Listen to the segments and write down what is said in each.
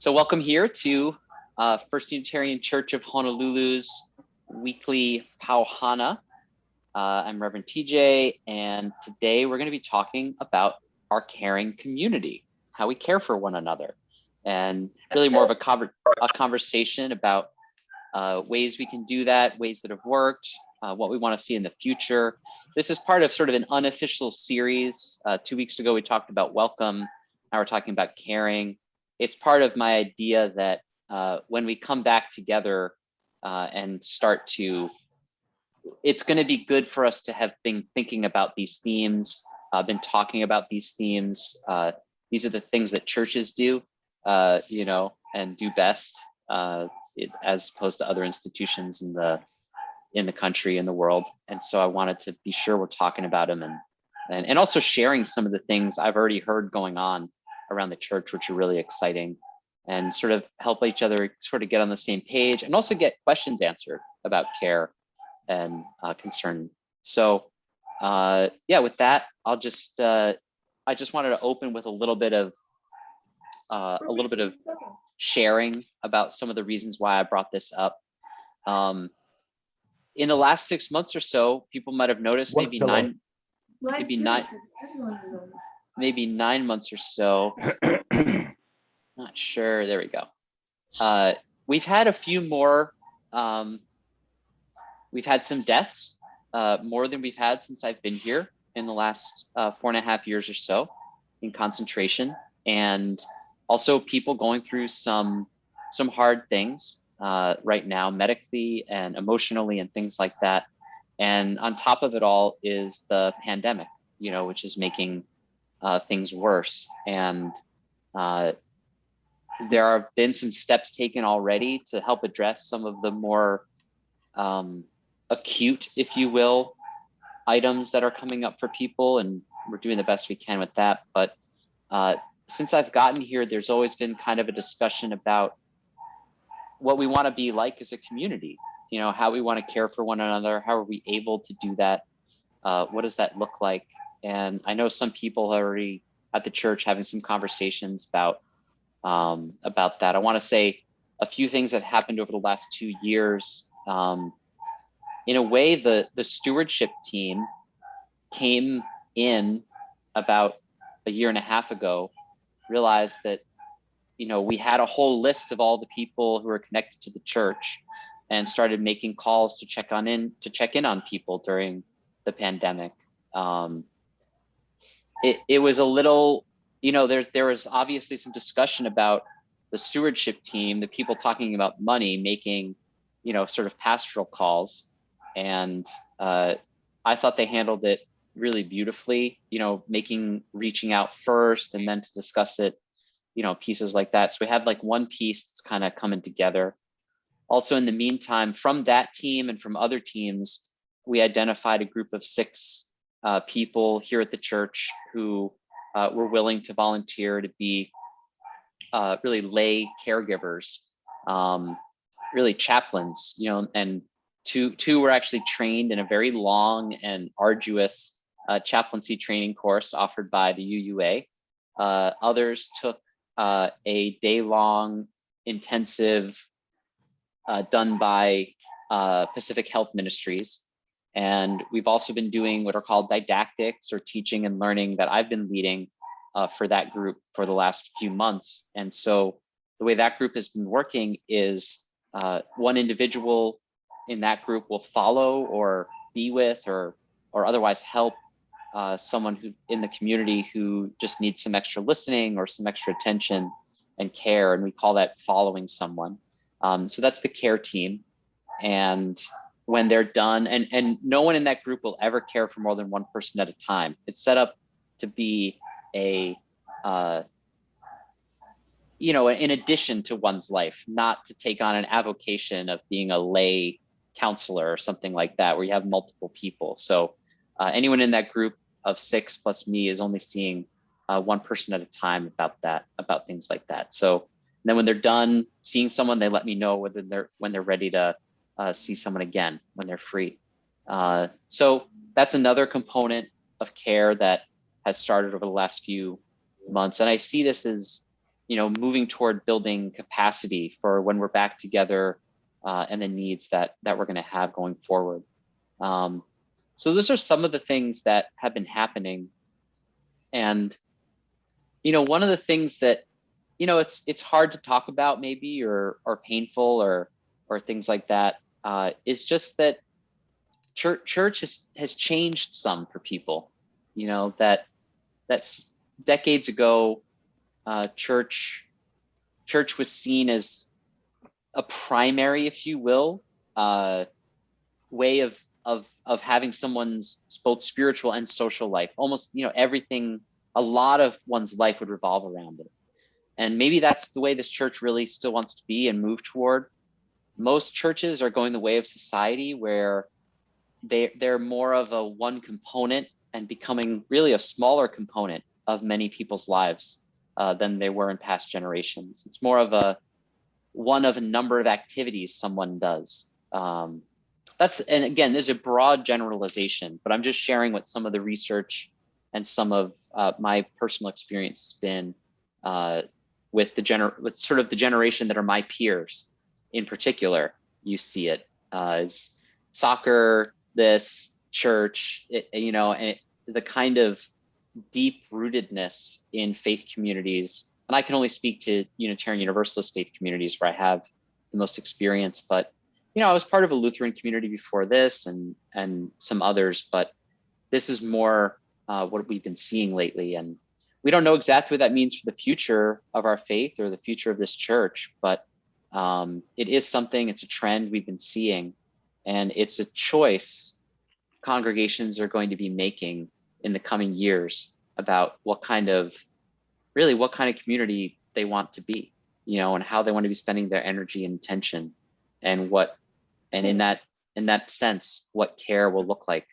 So welcome here to First Unitarian Church of Honolulu's weekly Pau Hana. I'm Reverend TJ, and today we're going to be talking about our caring community, how we care for one another, and really more of a conversation about ways we can do that, ways that have worked, what we want to see in the future. This is part of sort of an unofficial series. 2 weeks ago, we talked about welcome. Now we're talking about caring. It's part of my idea that when we come back together and start to, it's going to be good for us to have been thinking about these themes, been talking about these themes. These are the things that churches do, and do best, as opposed to other institutions in the country, in the world. And so I wanted to be sure we're talking about them and also sharing some of the things I've already heard going on around the church, which are really exciting, and sort of help each other sort of get on the same page and also get questions answered about care and concern. So with that, I just wanted to open with a little bit of sharing about some of the reasons why I brought this up. In the last 6 months or so, people might have noticed, maybe 9 months or so. Not sure. There we go. We've had a few more. We've had some deaths, more than we've had since I've been here in the last 4.5 years or so in concentration, and also people going through some hard things right now, medically and emotionally and things like that. And on top of it all is the pandemic, which is making things worse. And there have been some steps taken already to help address some of the more acute, if you will, items that are coming up for people, and we're doing the best we can with that. But since I've gotten here, there's always been kind of a discussion about what we want to be like as a community, how we want to care for one another, how are we able to do that, what does that look like? And I know some people are already at the church having some conversations about that. I want to say a few things that happened over the last 2 years. In a way, the stewardship team came in about 1.5 years ago, realized that, we had a whole list of all the people who are connected to the church, and started making calls to check in on people during the pandemic. It was a little, there was obviously some discussion about the stewardship team, the people talking about money, making, sort of pastoral calls. And I thought they handled it really beautifully, reaching out first and then to discuss it, pieces like that. So we had like one piece that's kind of coming together. Also, in the meantime, from that team and from other teams, we identified a group of 6 people here at the church who were willing to volunteer to be really lay caregivers, really chaplains, and two were actually trained in a very long and arduous chaplaincy training course offered by the UUA. Others took a day-long intensive done by Pacific Health Ministries. And we've also been doing what are called didactics, or teaching and learning, that I've been leading for that group for the last few months. And so the way that group has been working is one individual in that group will follow or be with or otherwise help someone who in the community who just needs some extra listening or some extra attention and care. And we call that following someone. So that's the care team. And when they're done, and no one in that group will ever care for more than one person at a time. It's set up to be in addition to one's life, not to take on an avocation of being a lay counselor or something like that, where you have multiple people. So anyone in that group of 6 plus me is only seeing one person at a time about things like that. So then when they're done seeing someone, they let me know when they're ready to see someone again, when they're free. So that's another component of care that has started over the last few months. And I see this as moving toward building capacity for when we're back together, and the needs that we're going to have going forward. So those are some of the things that have been happening. And, one of the things that, it's hard to talk about maybe, or painful, or things like that, is just that church has changed some for people. That's decades ago, church was seen as a primary, if you will, way of having someone's both spiritual and social life. Almost, everything, a lot of one's life would revolve around it. And maybe that's the way this church really still wants to be and move toward. Most churches are going the way of society, where they're more of a one component and becoming really a smaller component of many people's lives than they were in past generations. It's more of one of a number of activities someone does. And again, there's a broad generalization, but I'm just sharing what some of the research and some of my personal experience has been with sort of the generation that are my peers in particular. You see it as soccer, this church, and the kind of deep rootedness in faith communities. And I can only speak to Unitarian Universalist faith communities where I have the most experience, but I was part of a Lutheran community before this, and some others, but this is more what we've been seeing lately. And we don't know exactly what that means for the future of our faith or the future of this church, but it is something, it's a trend we've been seeing, and it's a choice congregations are going to be making in the coming years about what kind of community they want to be, and how they want to be spending their energy and attention, and in that sense, what care will look like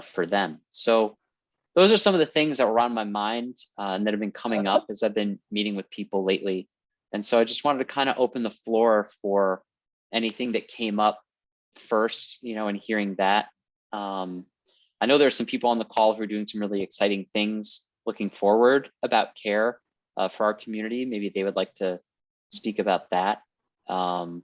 for them. So those are some of the things that were on my mind and that have been coming up as I've been meeting with people lately. And so I just wanted to kind of open the floor for anything that came up first, and hearing that. I know there are some people on the call who are doing some really exciting things looking forward about care for our community. Maybe they would like to speak about that. And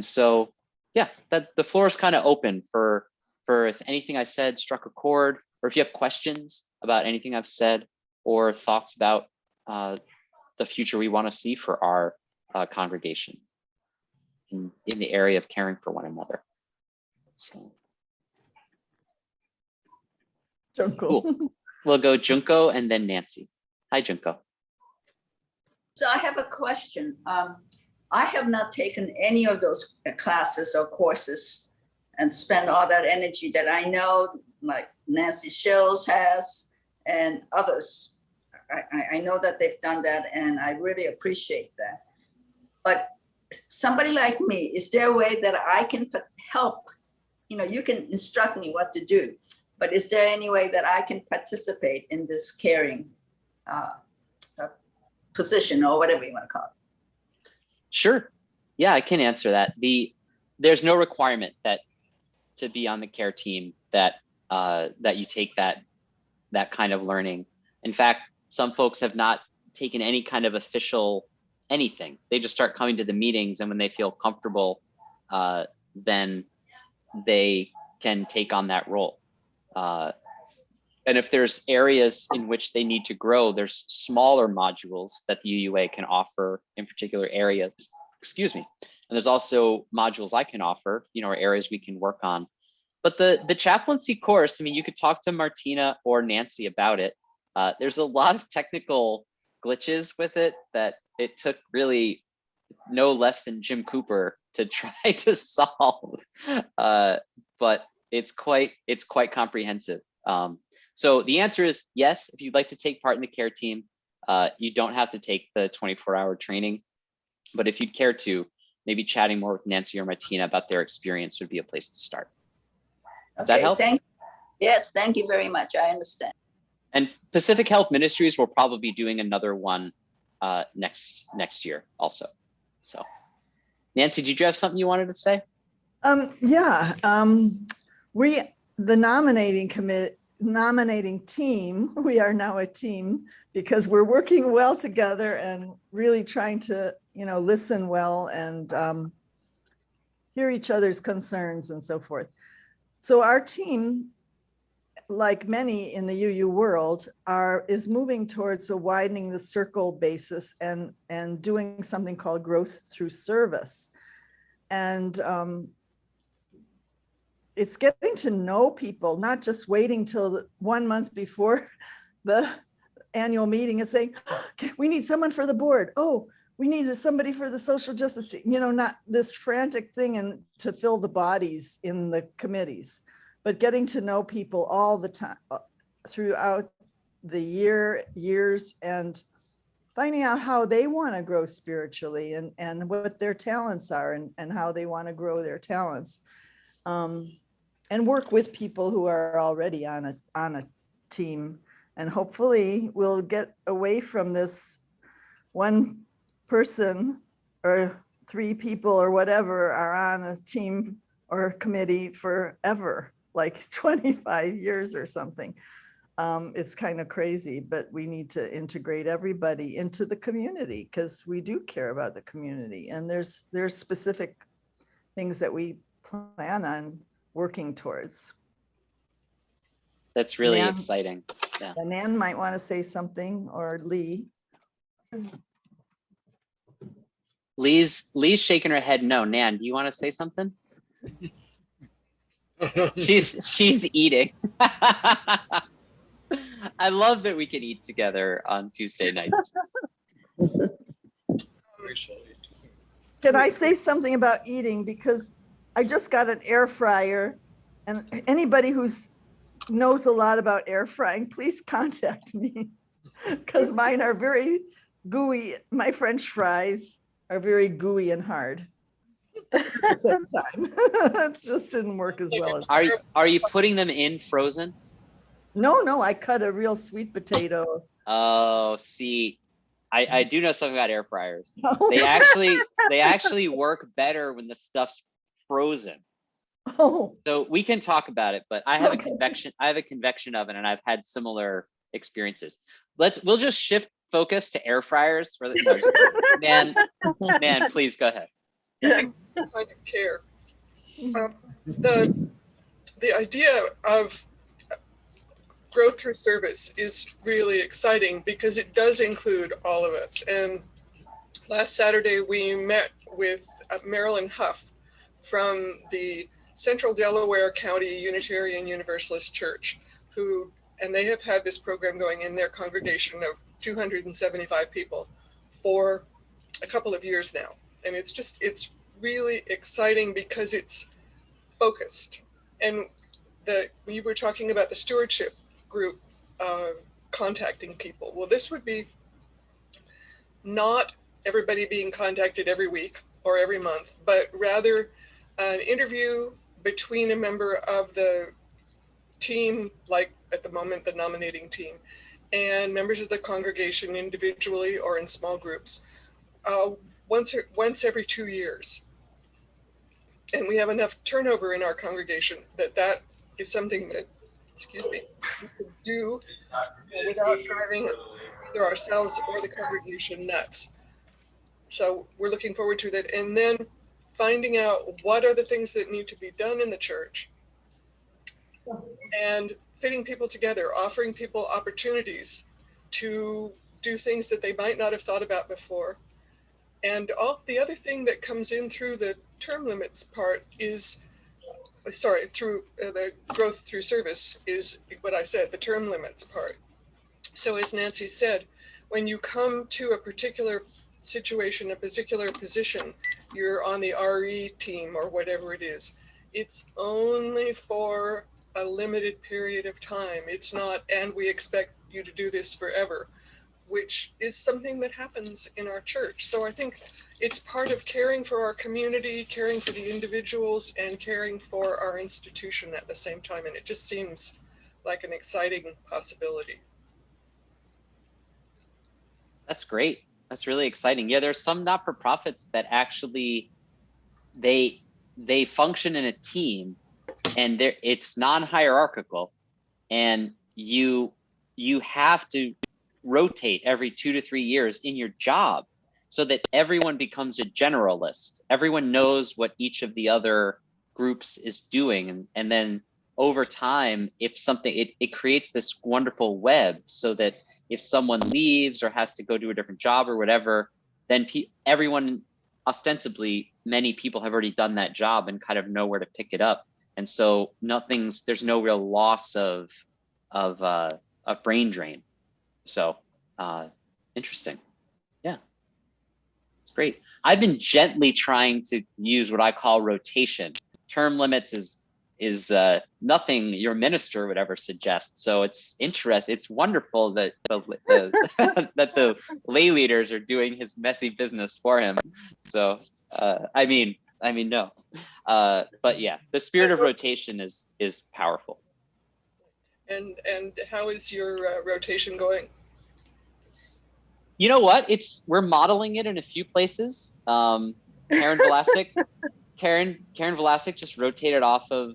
so, yeah, that the floor is kind of open for if anything I said struck a chord, or if you have questions about anything I've said, or thoughts about the future we want to see for our congregation in the area of caring for one another. So. Junko. Cool. We'll go Junko and then Nancy. Hi, Junko. So I have a question. I have not taken any of those classes or courses and spent all that energy that I know, like Nancy Shills has and others. I know that they've done that, and I really appreciate that. But somebody like me, is there a way that I can help? You can instruct me what to do, but is there any way that I can participate in this caring position, or whatever you want to call it? Sure. Yeah, I can answer that. There's no requirement that to be on the care team that you take that kind of learning. In fact, some folks have not taken any kind of official anything. They just start coming to the meetings, and when they feel comfortable, then they can take on that role. And if there's areas in which they need to grow, there's smaller modules that the UUA can offer in particular areas, excuse me. And there's also modules I can offer, or areas we can work on. But the chaplaincy course, you could talk to Martina or Nancy about it. There's a lot of technical glitches with it that it took really no less than Jim Cooper to try to solve. But it's quite comprehensive. So the answer is yes. If you'd like to take part in the care team, you don't have to take the 24-hour training. But if you'd care to, maybe chatting more with Nancy or Martina about their experience would be a place to start. Does that help? Yes, thank you very much. I understand. And Pacific Health Ministries will probably be doing another one next year also. So, Nancy, did you have something you wanted to say? Yeah, the nominating nominating team. We are now a team because we're working well together and really trying to, listen well and hear each other's concerns and so forth. So our team, like many in the UU world, is moving towards a widening the circle basis and doing something called growth through service. And it's getting to know people, not just waiting till 1 month before the annual meeting and saying, okay, we need someone for the board. Oh, we need somebody for the social justice, not this frantic thing and to fill the bodies in the committees, but getting to know people all the time throughout the years and finding out how they want to grow spiritually and what their talents are and how they want to grow their talents. And work with people who are already on a team. And hopefully we'll get away from this one person or 3 people or whatever are on a team or committee forever, like 25 years or something. It's kind of crazy, but we need to integrate everybody into the community because we do care about the community. And there's specific things that we plan on working towards. That's really Nan, exciting. Yeah. Nan might want to say something, or Lee. Lee's shaking her head no. Nan, do you want to say something? She's eating. I love that we can eat together on Tuesday nights. Can I say something about eating? Because I just got an air fryer, and anybody who's knows a lot about air frying, please contact me because mine are very gooey. My French fries are very gooey and hard at the same time. It just didn't work as well as. Are you putting them in frozen? No, I cut a real sweet potato. Oh, see, I do know something about air fryers. Oh. They actually work better when the stuff's frozen. Oh. So we can talk about it, but I have a convection oven, and I've had similar experiences. We'll just shift focus to air fryers. Man, please go ahead. Kind of care. The idea of growth through service is really exciting because it does include all of us. And last Saturday we met with Marilyn Huff from the Central Delaware County Unitarian Universalist Church, and they have had this program going in their congregation of 275 people for a couple of years now. And it's really exciting because it's focused. And we were talking about the stewardship group contacting people. Well, this would be not everybody being contacted every week or every month, but rather an interview between a member of the team, like at the moment, the nominating team, and members of the congregation individually or in small groups, once every 2 years. And we have enough turnover in our congregation that is something that, we could do without driving either ourselves or the congregation nuts. So we're looking forward to that. And then finding out what are the things that need to be done in the church and fitting people together, offering people opportunities to do things that they might not have thought about before. And the other thing that comes in through the term limits part is, through the growth through service is what I said, the term limits part. So as Nancy said, when you come to a particular situation, a particular position, you're on the RE team or whatever it is, it's only for a limited period of time. It's not, and we expect you to do this forever, which is something that happens in our church. So I think it's part of caring for our community, caring for the individuals, and caring for our institution at the same time. And it just seems like an exciting possibility. That's great. That's really exciting. Yeah, there's some not-for-profits that actually they function in a team, and it's non-hierarchical, and you have to rotate every 2 to 3 years in your job so that everyone becomes a generalist. Everyone knows what each of the other groups is doing, and then over time, if something, it creates this wonderful web so that if someone leaves or has to go do a different job or whatever, then everyone, ostensibly, many people have already done that job and kind of know where to pick it up. And so there's no real loss of brain drain. So interesting. Yeah, it's great. I've been gently trying to use what I call rotation. Term limits is nothing your minister would ever suggest. So it's interesting. It's wonderful that that the lay leaders are doing his messy business for him. So I mean no, but yeah, the spirit of rotation is powerful. And how is your rotation going? You know what? We're modeling it in a few places. Karen Vlasic just rotated off of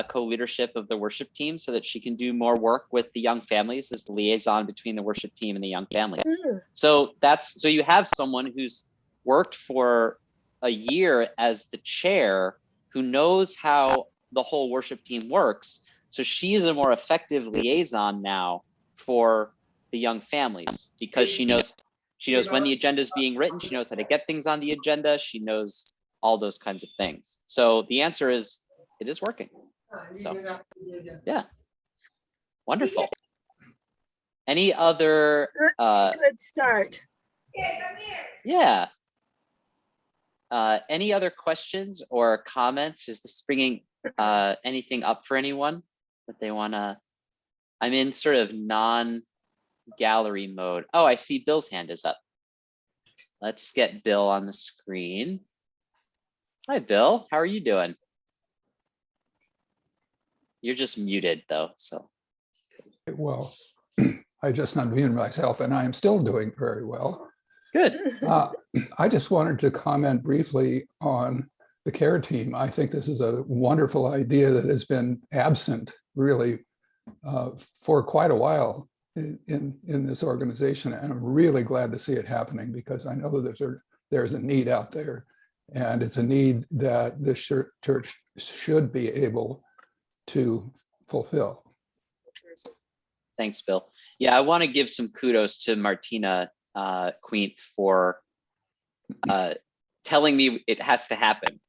co-leadership of the worship team so that she can do more work with the young families as the liaison between the worship team and the young families. So you have someone who's worked for a year as the chair who knows how the whole worship team works. So she's a more effective liaison now for the young families because she knows when the agenda is being written. She knows how to get things on the agenda. She knows all those kinds of things. So the answer is, it is working. So yeah, wonderful. Any other? Good start. Yeah. Any other questions or comments? Is this bringing anything up for anyone that they want to? I'm in sort of non-gallery mode. Oh, I see Bill's hand is up. Let's get Bill on the screen. Hi, Bill. How are you doing? You're just muted though, so. Well, I just unmuted myself and I am still doing very well. Good. I just wanted to comment briefly on the care team. I think this is a wonderful idea that has been absent really for quite a while in this organization. And I'm really glad to see it happening because I know that there's a need out there. And it's a need that this church should be able to fulfill. Thanks, Bill. Yeah, I want to give some kudos to Martina Queen for telling me it has to happen.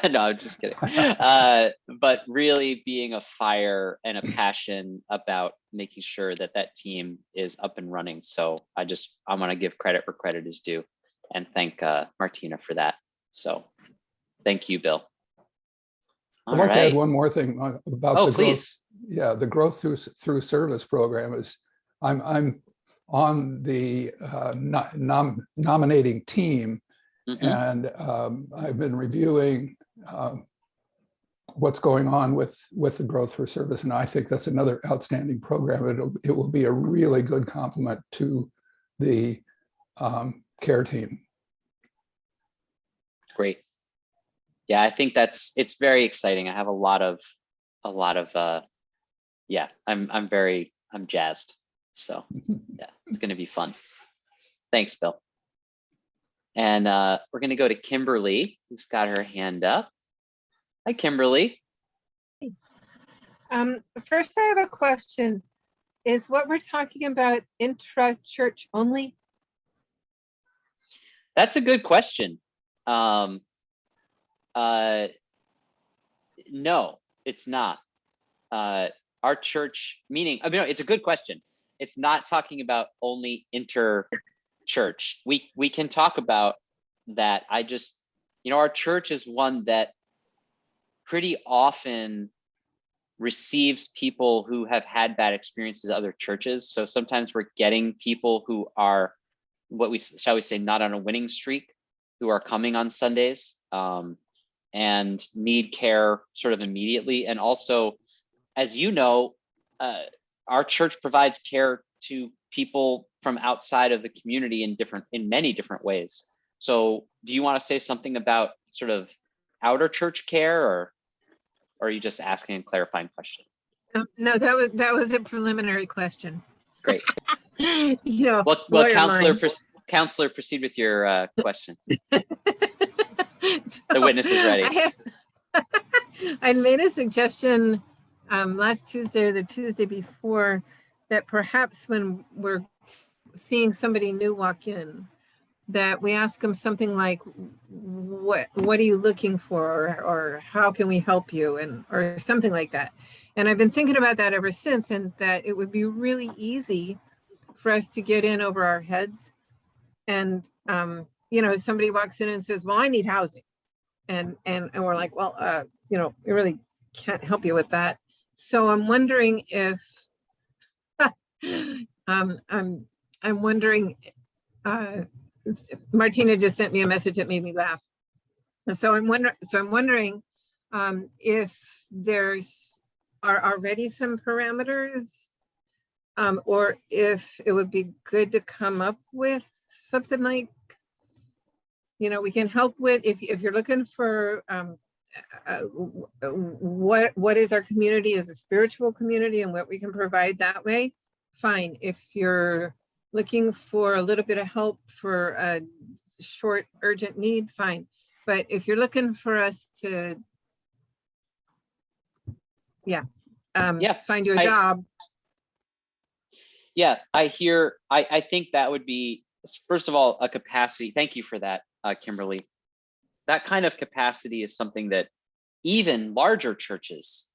No, I'm just kidding. But really being a fire and a passion about making sure that that team is up and running. So I want to give credit where credit is due and thank Martina for that. So thank you, Bill. I'd like to add one more thing about the please. growth. Yeah, the growth through service program is I'm on the nominating team, and I've been reviewing what's going on with the growth through service, and I think that's another outstanding program. It will be a really good complement to the care team. Great. Yeah, I think it's very exciting. I have a lot of yeah, I'm jazzed. So yeah, it's going to be fun. Thanks, Bill. And we're going to go to Kimberly, who's got her hand up. Hi, Kimberly. First, I have a question. Is what we're talking about intra-church only? That's a good question. No, it's not. Our church, meaning, I mean, it's a good question. It's not talking about only inter-church. We can talk about that. Our church is one that pretty often receives people who have had bad experiences at other churches. So sometimes we're getting people who are, shall we say, not on a winning streak, who are coming on Sundays and need care sort of immediately. And also, as you know, our church provides care to people from outside of the community in many different ways. So do you want to say something about sort of outer church care, or are you just asking a clarifying question? No, that was a preliminary question. Great. You know, Well, lawyer counselor, mind. counselor, proceed with your questions. So, The witness is ready. I made a suggestion last Tuesday or the Tuesday before that perhaps when we're seeing somebody new walk in, that we ask them something like, what are you looking for, or how can we help you, and or something like that. And I've been thinking about that ever since, and that it would be really easy for us to get in over our heads. And you know, somebody walks in and says, well, I need housing, and we're like, well, you know, we really can't help you with that. So I'm wondering if I'm wondering, Martina just sent me a message that made me laugh. And so I'm wondering if there's are already some parameters, or if it would be good to come up with something like, you know, we can help with, if you're looking for what is our community as a spiritual community and what we can provide that way, fine. If you're looking for a little bit of help for a short urgent need, fine. But if you're looking for us to find you a job. Yeah, I think that would be, first of all, a capacity. Thank you for that, Kimberly. That kind of capacity is something that even larger churches,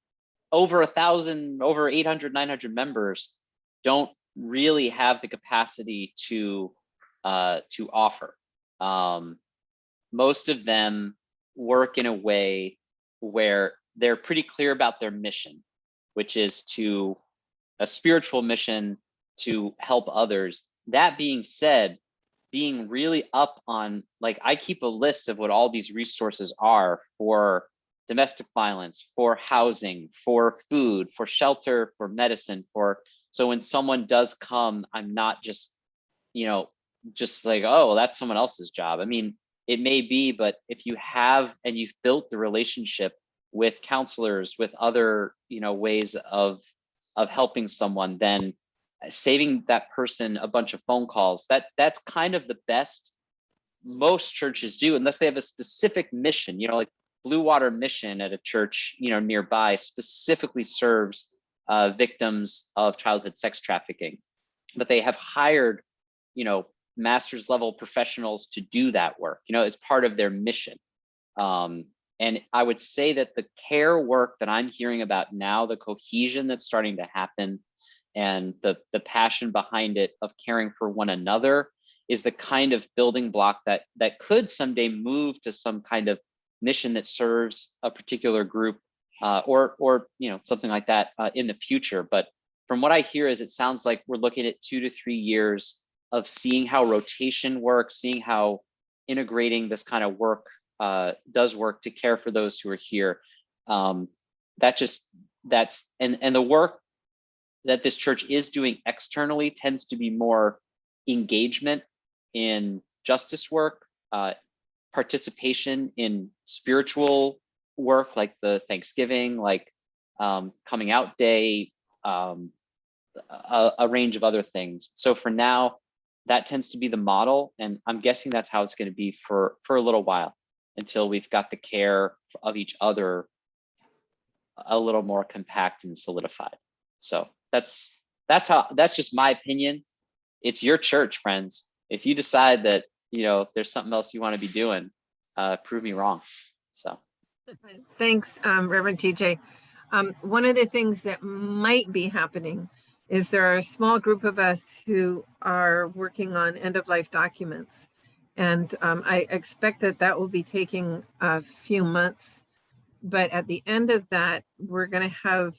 over 1,000, over 800, 900 members, don't really have the capacity to offer. Most of them work in a way where they're pretty clear about their mission, which is a spiritual mission to help others. That being said, being really up on, like, I keep a list of what all these resources are for domestic violence, for housing, for food, for shelter, for medicine, so when someone does come, I'm not just, you know, just like, oh, that's someone else's job. I mean, it may be, but if you have, and you've built the relationship with counselors, with other, you know, ways of helping someone, then saving that person a bunch of phone calls, that's kind of the best most churches do, unless they have a specific mission, you know, like Blue Water Mission at a church, you know, nearby specifically serves victims of childhood sex trafficking, but they have hired, you know, master's level professionals to do that work, you know, as part of their mission. And I would say that the care work that I'm hearing about now, the cohesion that's starting to happen, and the passion behind it of caring for one another, is the kind of building block that could someday move to some kind of mission that serves a particular group, or you know, something like that in the future. But from what I hear, is it sounds like we're looking at 2 to 3 years of seeing how rotation works, seeing how integrating this kind of work does work to care for those who are here. And the work that this church is doing externally tends to be more engagement in justice work, participation in spiritual work, like the Thanksgiving, like coming out day, a range of other things. So for now, that tends to be the model, and I'm guessing that's how it's going to be for a little while, until we've got the care of each other a little more compact and solidified. So that's just my opinion. It's your church, friends. If you decide that, you know, there's something else you want to be doing, prove me wrong. So Thanks, Reverend TJ. One of the things that might be happening is there are a small group of us who are working on end-of-life documents. And I expect that will be taking a few months. But at the end of that, we're going to have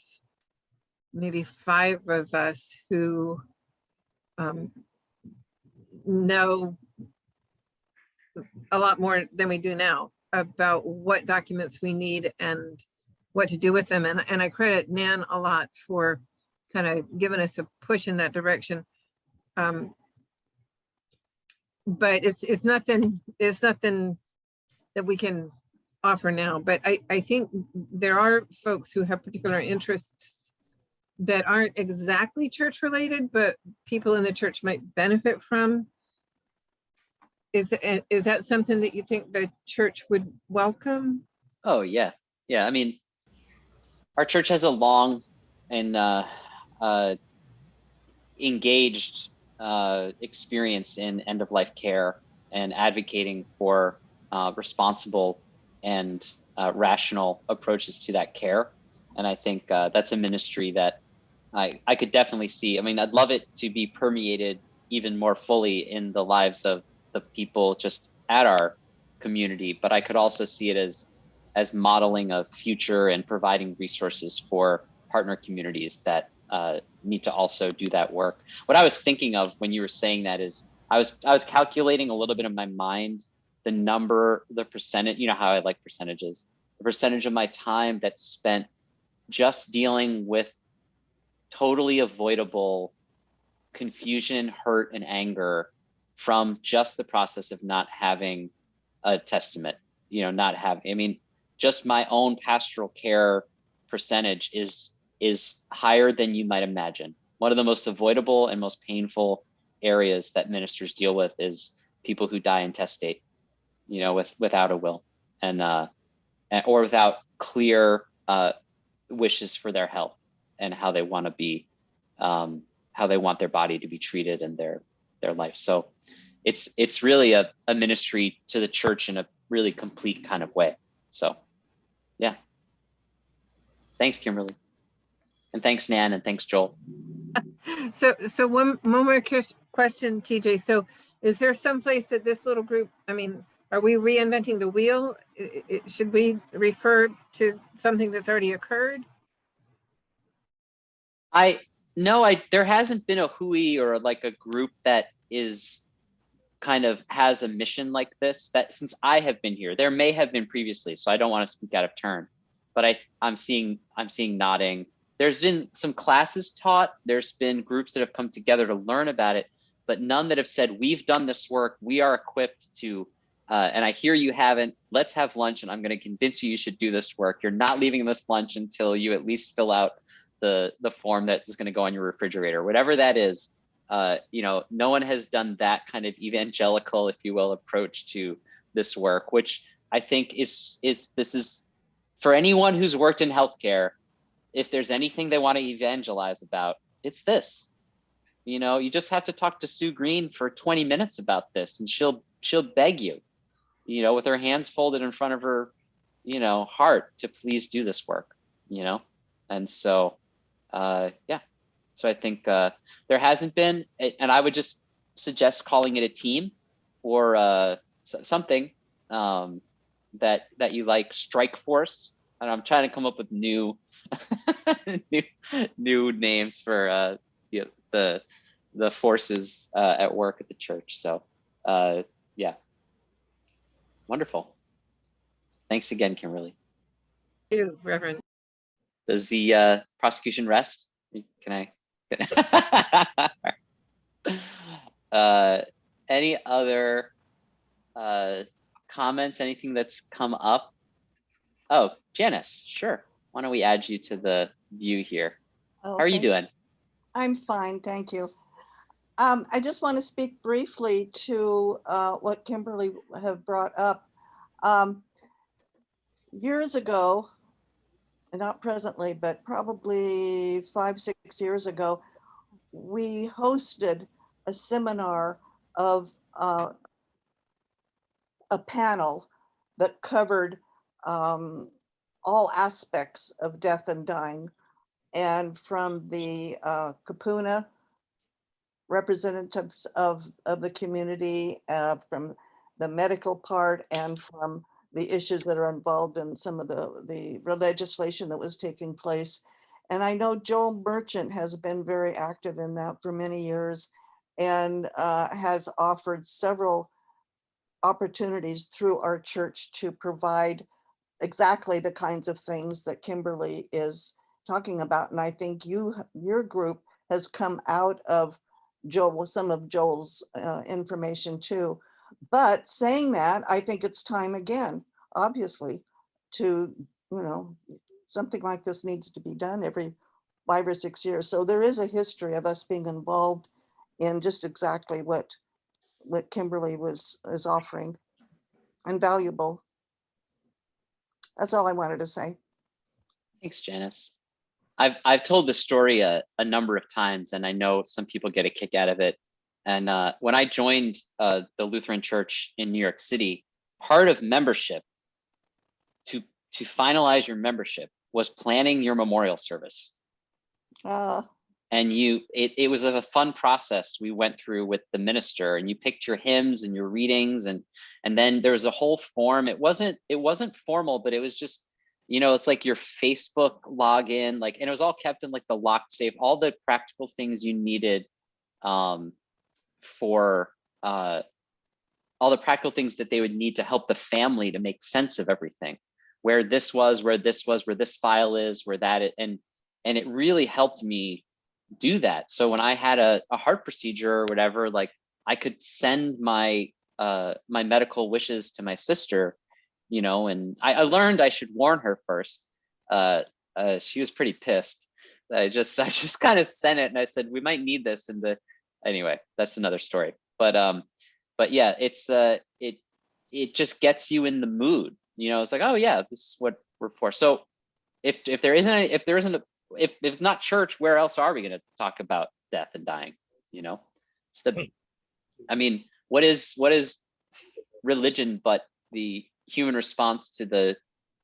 maybe 5 of us who know a lot more than we do now about what documents we need and what to do with them. And I credit Nan a lot for kind of giving us a push in that direction. But it's nothing that we can offer now. But I think there are folks who have particular interests that aren't exactly church related, but people in the church might benefit from. Is that something that you think the church would welcome? Oh yeah. Yeah. I mean, our church has a long and engaged experience in end of life care and advocating for responsible and rational approaches to that care. And I think that's a ministry that I could definitely see. I mean, I'd love it to be permeated even more fully in the lives of the people just at our community, but I could also see it as modeling a future and providing resources for partner communities that need to also do that work. What I was thinking of when you were saying that is I was calculating a little bit in my mind the percentage, you know how I like percentages, the percentage of my time that's spent just dealing with totally avoidable confusion, hurt, and anger from just the process of not having a testament, I mean, just my own pastoral care percentage is higher than you might imagine. One of the most avoidable and most painful areas that ministers deal with is people who die intestate, without a will and or without clear wishes for their health and how they want to be, how they want their body to be treated in their life. So it's really a ministry to the church in a really complete kind of way. So yeah. Thanks, Kimberly. And thanks, Nan, and thanks, Joel. So one more question, TJ. So is there some place that this little group, I mean, are we reinventing the wheel? Should we refer to something that's already occurred? There hasn't been a HUI or like a group that is kind of has a mission like this that since I have been here. There may have been previously, so I don't want to speak out of turn, but I'm seeing nodding. There's been some classes taught. There's been groups that have come together to learn about it, but none that have said, we've done this work. We are equipped to, and I hear you haven't, let's have lunch and I'm going to convince you should do this work. You're not leaving this lunch until you at least fill out the form that is going to go on your refrigerator, whatever that is. No one has done that kind of evangelical, if you will, approach to this work, which I think this is for anyone who's worked in healthcare. If there's anything they want to evangelize about, it's this. You just have to talk to Sue Green for 20 minutes about this, and she'll beg you, with her hands folded in front of her, heart, to please do this work. And so, yeah. So I think there hasn't been, and I would just suggest calling it a team or something that you like, Strike Force. And I'm trying to come up with new new names for the forces at work at the church. So yeah, wonderful. Thanks again, Kimberly. Thank you, Reverend. Does the prosecution rest? Can I? Any other comments? Anything that's come up? Oh, Janice, sure. Why don't we add you to the view here? Oh, how are you doing? I'm fine, thank you. I just want to speak briefly to what Kimberly have brought up. Years ago, not presently, but probably 5-6 years ago, we hosted a seminar of a panel that covered all aspects of death and dying, and from the Kapuna representatives of the community, from the medical part, and from the issues that are involved in some of the legislation that was taking place. And I know Joel Merchant has been very active in that for many years, and has offered several opportunities through our church to provide exactly the kinds of things that Kimberly is talking about. And I think your group has come out of some of Joel's information too. But saying that, I think it's time again, obviously, to, something like this needs to be done every 5 or 6 years. So there is a history of us being involved in just exactly what Kimberly is offering, and valuable. That's all I wanted to say. Thanks, Janice. I've told this story a number of times, and I know some people get a kick out of it. And when I joined the Lutheran Church in New York City, part of membership, to finalize your membership, was planning your memorial service. And it was a fun process we went through with the minister, and you picked your hymns and your readings, and then there was a whole form. It wasn't formal, but it was just, it's like your Facebook login, like, and it was all kept in like the locked safe, all the practical things you needed for all the practical things that they would need to help the family to make sense of everything, where this was, where this was, where this file is, where that, and it really helped me do that. So when I had a heart procedure or whatever, like, I could send my my medical wishes to my sister, and I learned I should warn her first. She was pretty pissed. I just kind of sent it, and I said, we might need this. And anyway, that's another story. But yeah, it's it just gets you in the mood. It's like, oh yeah, this is what we're for. So if it's not church, where else are we going to talk about death and dying? It's I mean, what is religion but the human response to the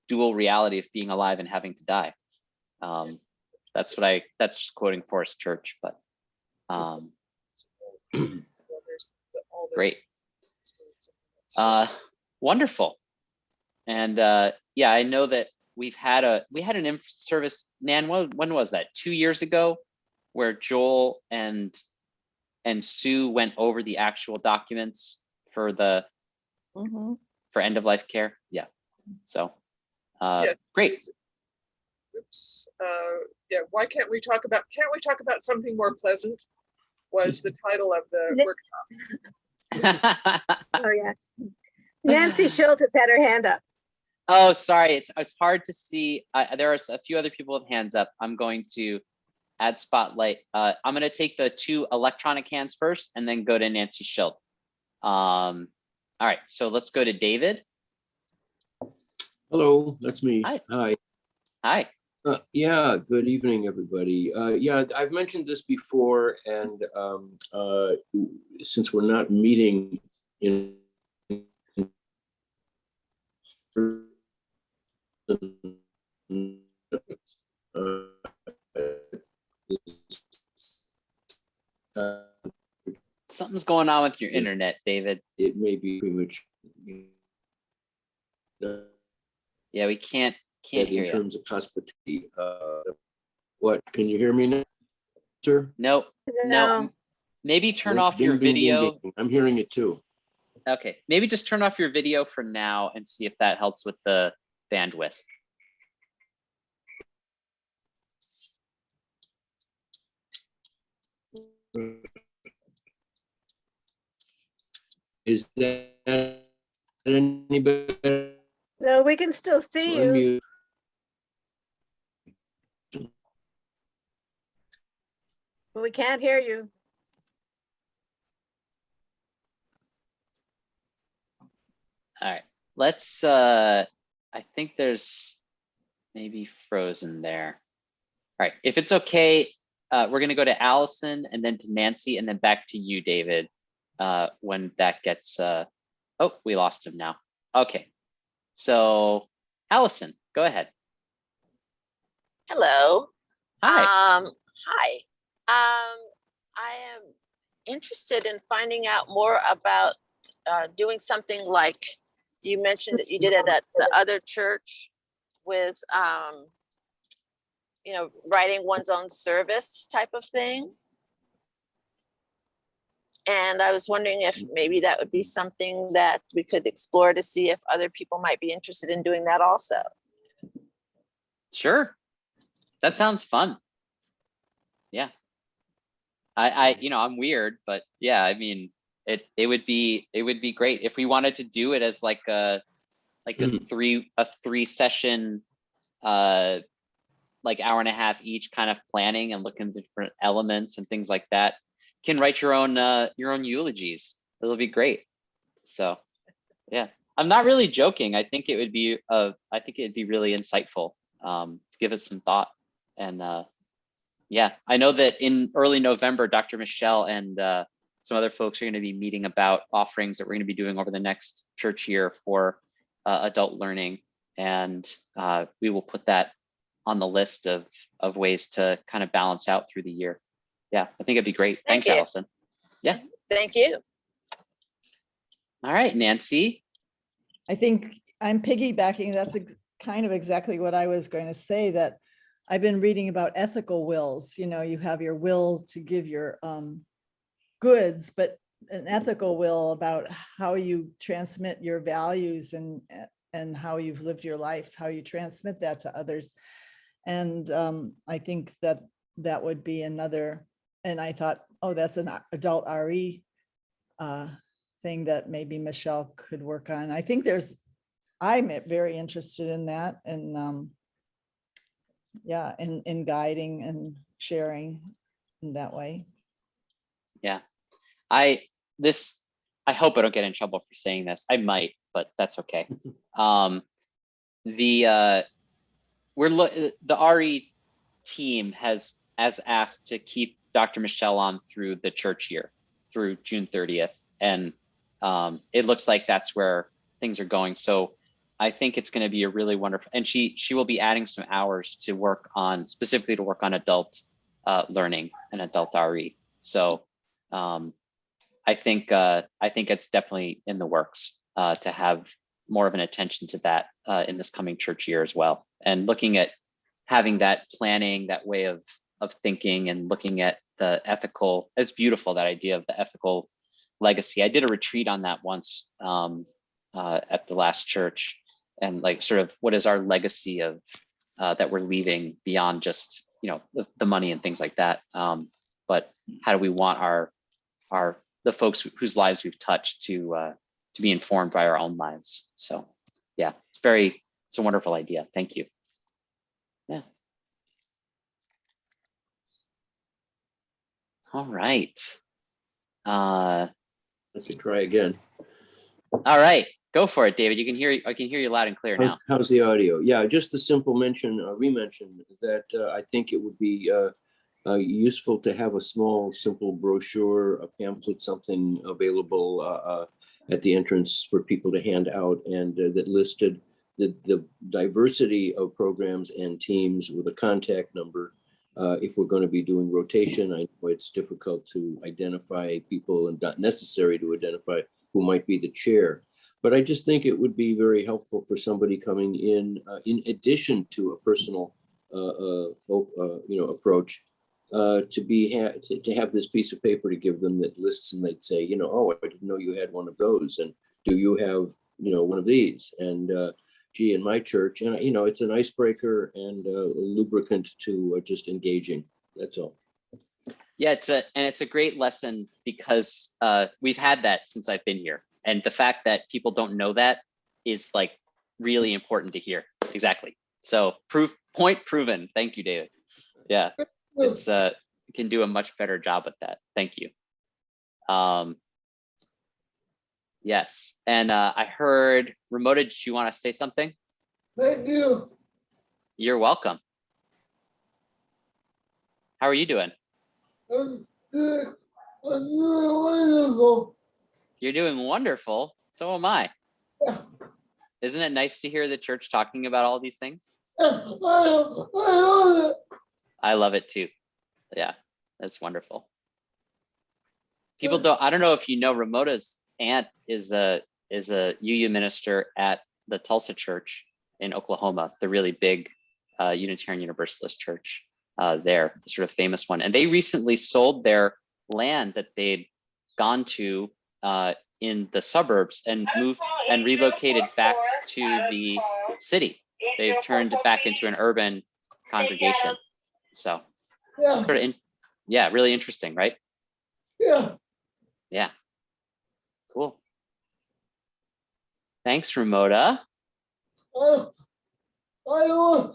dual reality of being alive and having to die? That's just quoting Forrest Church, but great. Wonderful. And yeah, I know that we had an info service, Nan, when was that? 2 years ago, where Joel and Sue went over the actual documents for the for end of life care. Yeah. So Yeah. Great. Oops. Yeah. Can't we talk about something more pleasant? Was the title of the workshop. Oh yeah. Nancy Schultz has had her hand up. Oh, sorry. It's hard to see. There are a few other people with hands up. I'm going to add spotlight. I'm going to take the 2 electronic hands first, and then go to Nancy Schultz. All right. So let's go to David. Hello, that's me. Hi. Hi. Hi. Yeah, good evening, everybody. Yeah, I've mentioned this before, and since we're not meeting in Something's going on with your internet, David. it may be premature. Yeah, we can't hear In you. terms of hospitality, what, can you hear me now, sir? No. Maybe turn off your video. Ding. I'm hearing it too. Okay, maybe just turn off your video for now and see if that helps with the bandwidth. Is that any better? No, we can still see you. But we can't hear you. All right, let's, I think there's maybe frozen there. All right, if it's okay, we're gonna go to Allison and then to Nancy and then back to you, David, when that gets, oh, we lost him now. Okay, so Allison, go ahead. Hello. Hi. Hi. I am interested in finding out more about doing something like you mentioned that you did it at the other church with, writing one's own service type of thing. And I was wondering if maybe that would be something that we could explore to see if other people might be interested in doing that also. Sure. That sounds fun. Yeah. I'm weird, but yeah, I mean, it would be great if we wanted to do it as like a 3 session like hour and a half each, kind of planning and looking at different elements and things like that. Can write your own eulogies. It'll be great. So yeah, I'm not really joking. I think it would be really insightful. Give it some thought. And yeah, I know that in early November, Dr. Michelle and some other folks are going to be meeting about offerings that we're going to be doing over the next church year for adult learning. And we will put that on the list of ways to kind of balance out through the year. Yeah, I think it'd be great. Thank Thanks, you. Allison. Yeah. Thank you. All right, Nancy. I think I'm piggybacking. That's kind of exactly what I was going to say, that I've been reading about ethical wills. You know, you have your will to give your goods, but an ethical will about how you transmit your values and how you've lived your life, how you transmit that to others. And I think that would be another, and I thought, oh, that's an adult RE thing that maybe Michelle could work on. I think I'm very interested in that, and yeah, in guiding and sharing in that way. Yeah, I hope I don't get in trouble for saying this. I might, but that's okay. The RE team has asked to keep Dr. Michelle on through the church year, through June 30th. And it looks like that's where things are going. So I think it's going to be a really wonderful, and she will be adding some hours to work on, specifically to work on adult learning and adult RE. So I think it's definitely in the works to have more of an attention to that in this coming church year as well. And looking at having that planning, that way of thinking, and looking at the ethical, it's beautiful, that idea of the ethical legacy. I did a retreat on that once at the last church, and like sort of what is our legacy of that we're leaving beyond just, you know, the money and things like that. But how do we want the folks whose lives we've touched to be informed by our own lives? So yeah, it's a wonderful idea. Thank you. Yeah. All right. I could try again. All right, go for it, David. I can hear you loud and clear now. How's the audio? Yeah, just a simple re-mention that I think it would be useful to have a small, simple brochure, a pamphlet, something available at the entrance for people to hand out, and that listed the diversity of programs and teams with a contact number. If we're going to be doing rotation, I know it's difficult to identify people and not necessary to identify who might be the chair. But I just think it would be very helpful for somebody coming in addition to a personal, approach, to have this piece of paper to give them that lists, and they'd say, oh, I didn't know you had one of those, and do you have, one of these? And gee, in my church, and it's an icebreaker and a lubricant to just engaging. That's all. Yeah, it's a great lesson, because we've had that since I've been here, and the fact that people don't know that is like really important to hear. Exactly. So point proven. Thank you, David. Yeah, it's can do a much better job at that. Thank you. Yes, and I heard Ramona. Did you want to say something? Thank you. You're welcome. How are you doing? I'm good. I'm doing wonderful. You're doing wonderful. So am I. Yeah. Isn't it nice to hear the church talking about all these things? I love it. I love it too. Yeah, that's wonderful. I don't know if you know, Ramona's aunt is a UU minister at the Tulsa church in Oklahoma, the really big Unitarian Universalist church there, the sort of famous one. And they recently sold their land that they'd gone to in the suburbs and moved and relocated back to the city. They've turned back into an urban congregation. So Yeah. Really interesting, right? Yeah. Yeah. Cool. Thanks, Ramona. I want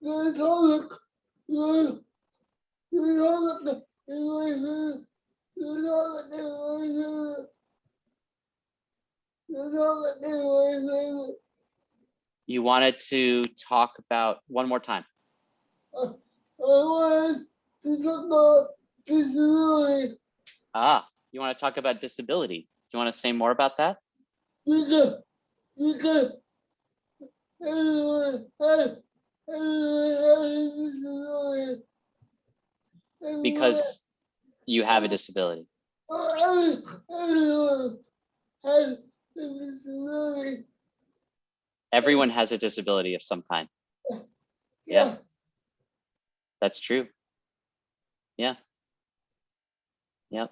You wanted to talk about one more time. Ah, you want to talk about disability. Do you want to say more about that? Because you have a disability. Everyone has a disability of some kind. Yeah, that's true. Yeah. Yep.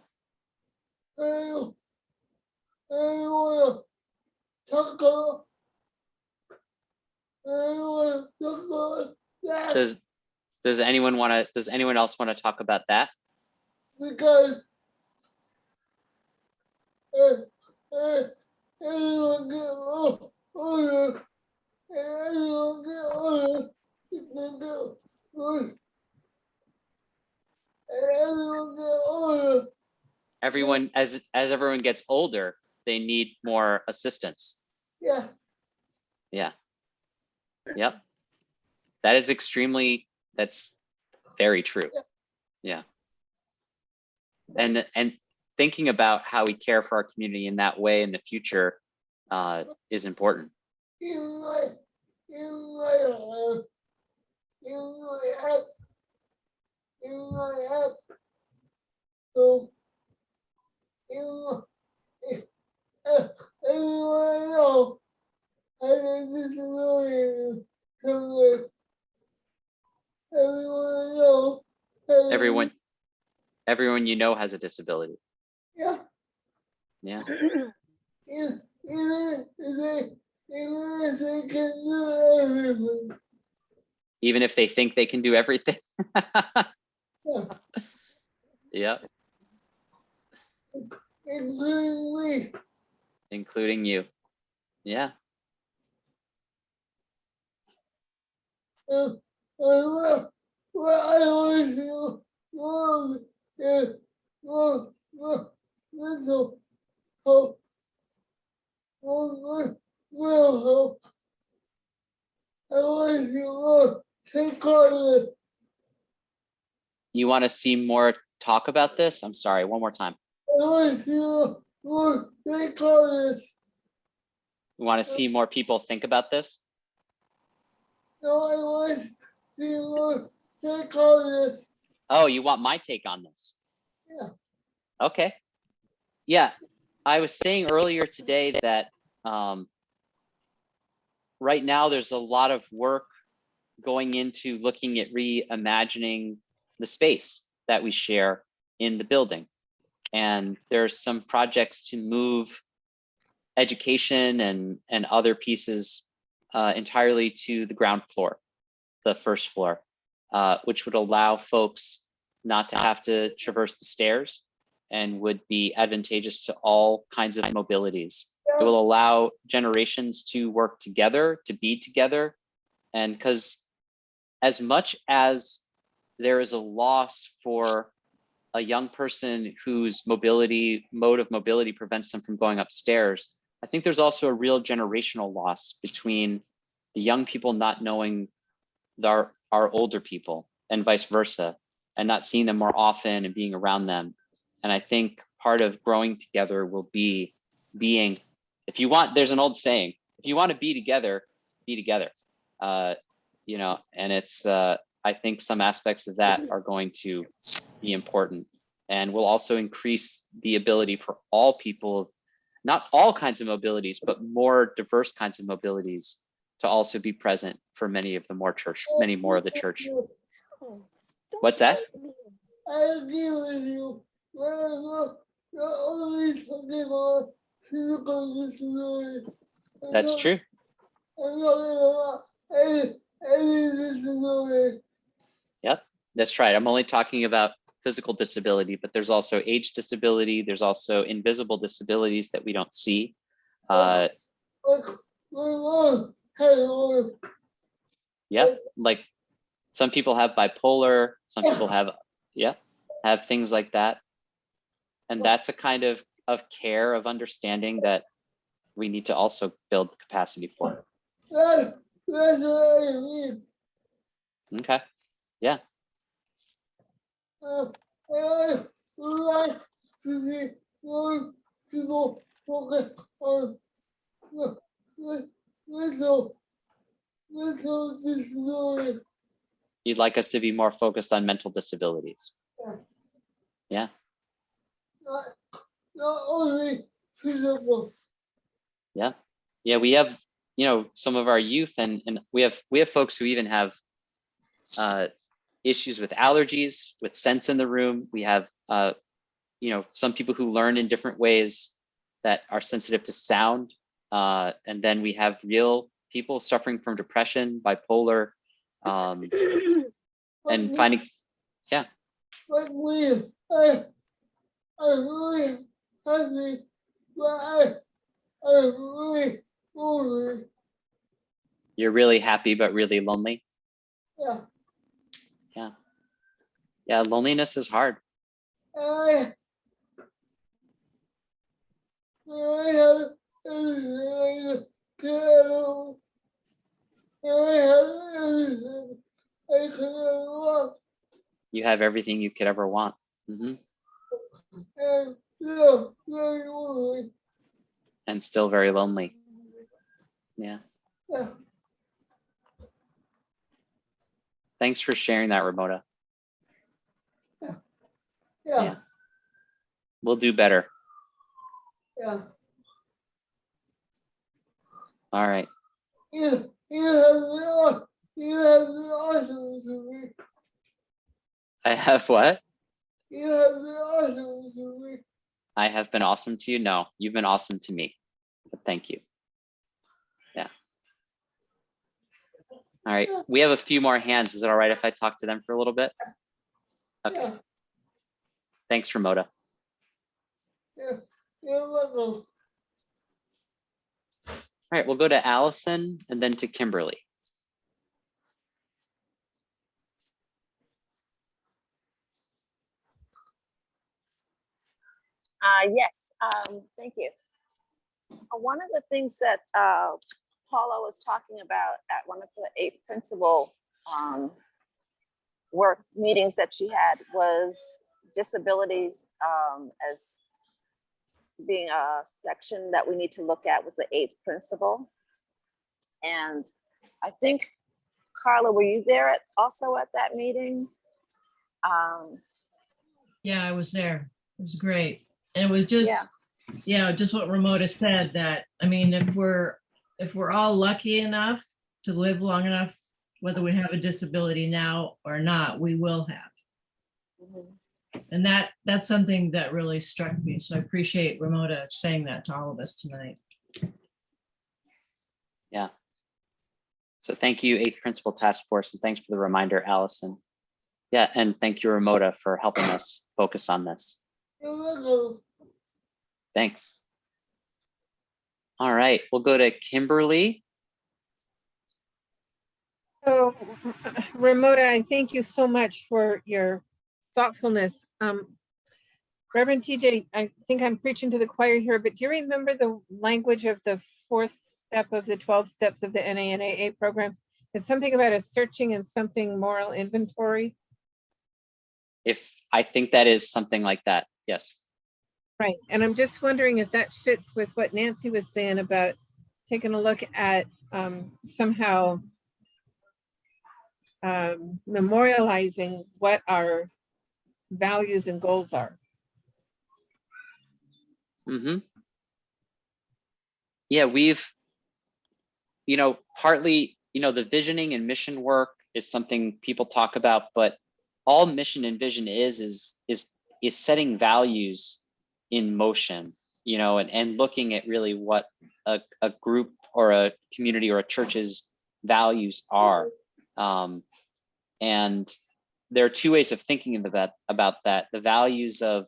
Does anyone else want to talk about that? Because Everyone, as everyone gets older, they need more assistance. Yeah. Yeah. Yep. That's very true. Yeah. And thinking about how we care for our community in that way in the future is important. Everyone you know has a disability. Yeah. Yeah. Even if they think they can do everything. Yeah. Including you. Yeah. You want to see more talk about this? I'm sorry, one more time. You want to see more people think about this? Oh, you want my take on this? Yeah. Okay. Yeah, I was saying earlier today that right now there's a lot of work going into looking at reimagining the space that we share in the building. And there's some projects to move education and other pieces entirely to the ground floor, the first floor, which would allow folks not to have to traverse the stairs and would be advantageous to all kinds of mobilities. It will allow generations to work together, to be together. And because as much as there is a loss for a young person whose mode of mobility prevents them from going upstairs, I think there's also a real generational loss between the young people not knowing our older people and vice versa, and not seeing them more often and being around them. And I think part of growing together will be being, if you want, there's an old saying, if you want to be together, be together. You know, and it's, I think some aspects of that are going to be important and will also increase the ability for all people, not all kinds of mobilities, but more diverse kinds of mobilities to also be present for many more of the church. What's that? I agree with you. You're always talking about physical disability. That's true. I'm talking about any disability. Yep, that's right. I'm only talking about physical disability, but there's also age disability. There's also invisible disabilities that we don't see. Yep, like Some people have bipolar, some people have, yeah, have things like that. And that's a kind of care, of understanding that we need to also build capacity for. That's what I mean. Okay, yeah. I would like to see more people focus on mental disability. You'd like us to be more focused on mental disabilities. Yeah. Not only physical. Yeah. Yeah, we have, some of our youth, and we have folks who even have issues with allergies, with scents in the room. We have some people who learn in different ways that are sensitive to sound. And then we have real people suffering from depression, bipolar, and finding, yeah. But I really happy, but I really lonely. You're really happy, but really lonely. Yeah. Yeah. Yeah, loneliness is hard. I have everything I have everything I could ever want. You have everything you could ever want. And still very lonely. And still very lonely. Yeah. Yeah. Thanks for sharing that, Ramona. Yeah. We'll do better. Yeah. All right. You have been awesome to me. I have what? You have been awesome to me. I have been awesome to you? No, you've been awesome to me. But thank you. Yeah. All right. We have a few more hands. Is it all right if I talk to them for a little bit? Okay. Yeah. Thanks, Ramona. Yeah. You're welcome. All right, we'll go to Allison and then to Kimberly. Yes, thank you. One of the things that Paula was talking about at one of the 8 principal work meetings that she had was disabilities as being a section that we need to look at with the 8th principle. And I think, Carla, were you there also at that meeting? Yeah, I was there. It was great. And it was just, just what Ramona said, that, I mean, if we're all lucky enough to live long enough, whether we have a disability now or not, we will have. Mm-hmm. And that's something that really struck me. So I appreciate Ramona saying that to all of us tonight. Yeah. So thank you, 8th Principal Task Force, and thanks for the reminder, Allison. Yeah, and thank you, Ramona, for helping us focus on this. You're welcome. Thanks. All right, we'll go to Kimberly. So, Ramona, I thank you so much for your thoughtfulness. Reverend TJ, I think I'm preaching to the choir here, but do you remember the language of the 4th step of the 12 steps of the NA programs? It's something about a searching and something moral inventory. I think that is something like that, yes. Right, and I'm just wondering if that fits with what Nancy was saying about taking a look at somehow memorializing what our values and goals are. Mm-hmm. Yeah, we've, partly, the visioning and mission work is something people talk about, but all mission and vision is setting values in motion, and looking at really what a group or a community or a church's values are. And there are 2 ways of thinking about that. The values of,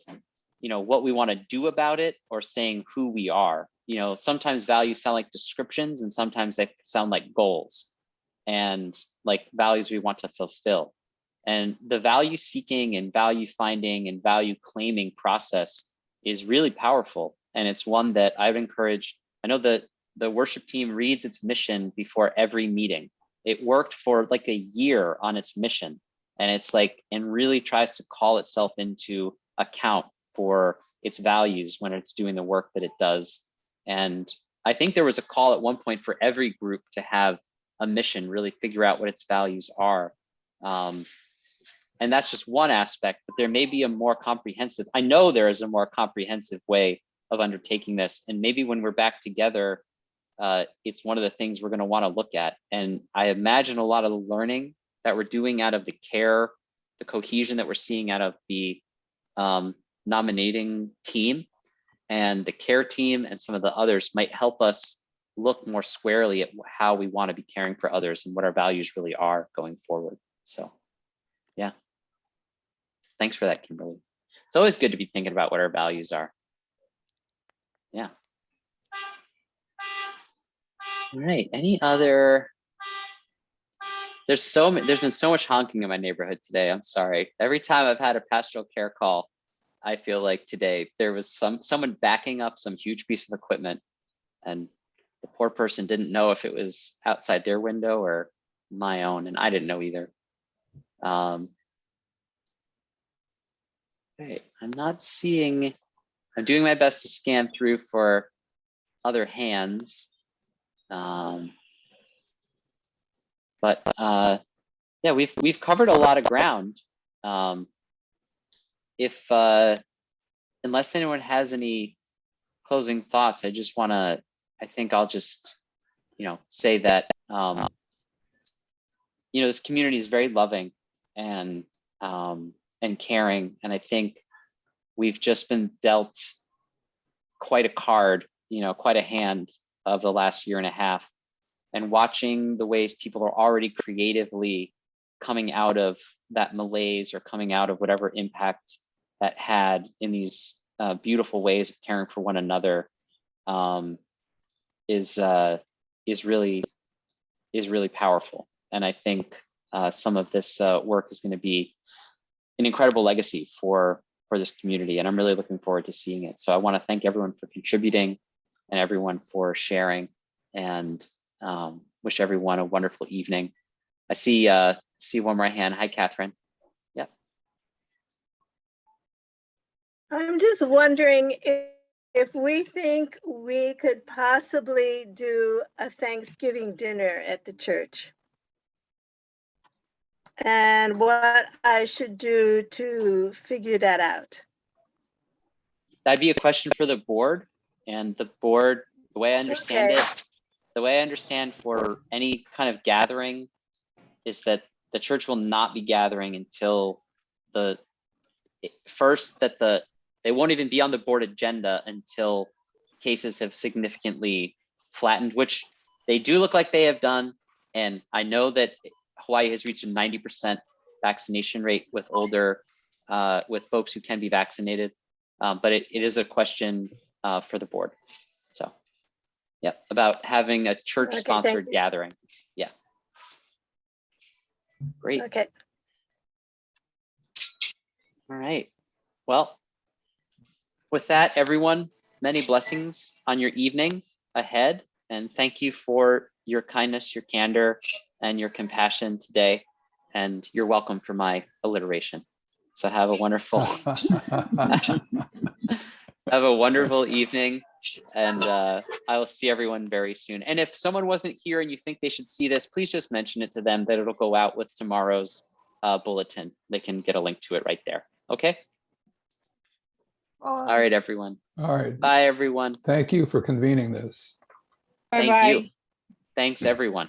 what we want to do about it, or saying who we are. Sometimes values sound like descriptions and sometimes they sound like goals. and like values we want to fulfill. And the value seeking and value finding and value claiming process is really powerful. And it's one that I've encouraged. I know that the worship team reads its mission before every meeting. It worked for like a year on its mission. And it's like, and really tries to call itself into account for its values when it's doing the work that it does. And I think there was a call at one point for every group to have a mission, really figure out what its values are. And that's just one aspect, but there may be a more comprehensive, I know there is a more comprehensive way of undertaking this. And maybe when we're back together, it's one of the things we're going to want to look at. And I imagine a lot of the learning that we're doing out of the care, the cohesion that we're seeing out of the nominating team and the care team and some of the others might help us look more squarely at how we want to be caring for others and what our values really are going forward. So, yeah. Thanks for that, Kimberly. It's always good to be thinking about what our values are. Yeah. All right, any other? There's been so much honking in my neighborhood today. I'm sorry. Every time I've had a pastoral care call, I feel like today there was someone backing up some huge piece of equipment, and the poor person didn't know if it was outside their window or my own, and I didn't know either. Okay, I'm not seeing. I'm doing my best to scan through for other hands. But yeah, we've covered a lot of ground. Unless anyone has any closing thoughts, I just want to. I think I'll just, say that this community is very loving and caring, and I think we've just been dealt quite a card, quite a hand of the last year and a half. And watching the ways people are already creatively coming out of that malaise or coming out of whatever impact that had in these beautiful ways of caring for one another is really powerful. And I think some of this work is going to be an incredible legacy for this community, and I'm really looking forward to seeing it. So I want to thank everyone for contributing and everyone for sharing, and wish everyone a wonderful evening. I see one more hand. Hi, Catherine. Yep. I'm just wondering if we think we could possibly do a Thanksgiving dinner at the church, and what I should do to figure that out. That'd be a question for the board, and the board, the way I understand it, the way I understand for any kind of gathering is that the church will not be gathering until they won't even be on the board agenda until cases have significantly flattened, which they do look like they have done. And I know that Hawaii has reached a 90% vaccination rate with with folks who can be vaccinated. But it is a question for the board. So, yeah, about having a church-sponsored gathering. Yeah. Great. Okay. All right. Well, with that, everyone, many blessings on your evening ahead. And thank you for your kindness, your candor, and your compassion today. And you're welcome for my alliteration. So have a wonderful have a wonderful evening, and I will see everyone very soon. And if someone wasn't here and you think they should see this, please just mention it to them that it'll go out with tomorrow's bulletin. They can get a link to it right there. Okay. All right, everyone. All right. Bye, everyone. Thank you for convening this. Thank you. Thanks, everyone.